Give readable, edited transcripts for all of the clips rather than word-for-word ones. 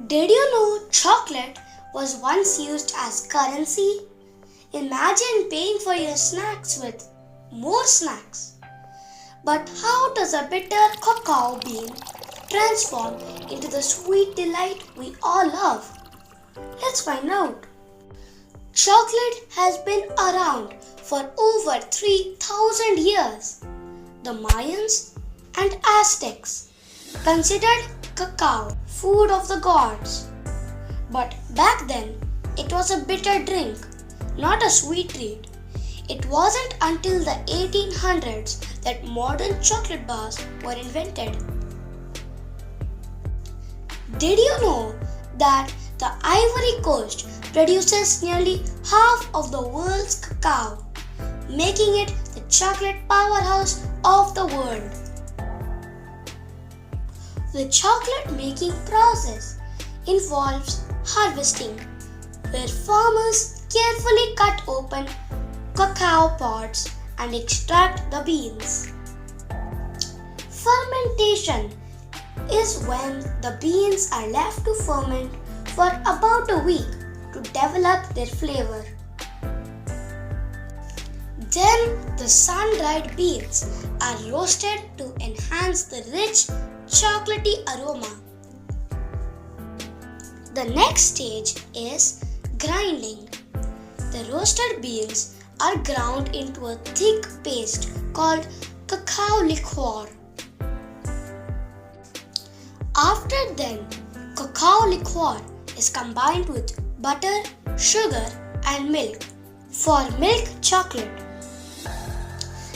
Did you know chocolate was once used as currency? Imagine paying for your snacks with more snacks. But how does a bitter cacao bean transform into the sweet delight we all love? Let's find out. Chocolate has been around for over 3000 years. The Mayans and Aztecs considered cacao food of the gods. But back then, it was a bitter drink, not a sweet treat. It wasn't until the 1800s that modern chocolate bars were invented. Did you know that the Ivory Coast produces nearly half of the world's cacao, making it the chocolate powerhouse of the world? The chocolate making process involves harvesting, where farmers carefully cut open cacao pods and extract the beans. Fermentation is when the beans are left to ferment for about a week to develop their flavor. Then the sun-dried beans are roasted to enhance the rich chocolatey aroma. The next stage is grinding. The roasted beans are ground into a thick paste called cacao liqueur. After then, cacao liqueur is combined with butter, sugar and milk for milk chocolate.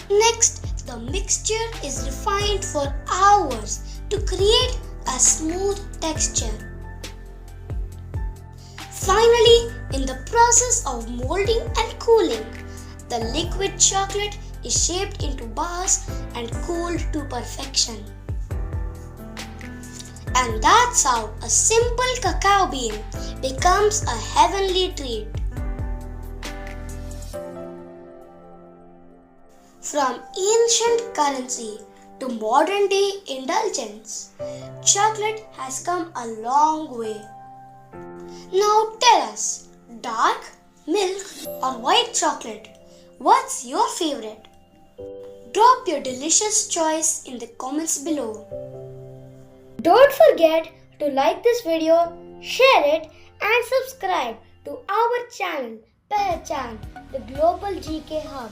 Next, the mixture is refined for hours to create a smooth texture. Finally, in the process of molding and cooling, the liquid chocolate is shaped into bars and cooled to perfection. And that's how a simple cacao bean becomes a heavenly treat. From ancient currency to modern day indulgence, chocolate has come a long way. Now tell us, dark, milk or white chocolate, what's your favorite? Drop your delicious choice in the comments below. Don't forget to like this video, share it and subscribe to our channel Pehchan, the Global GK Hub.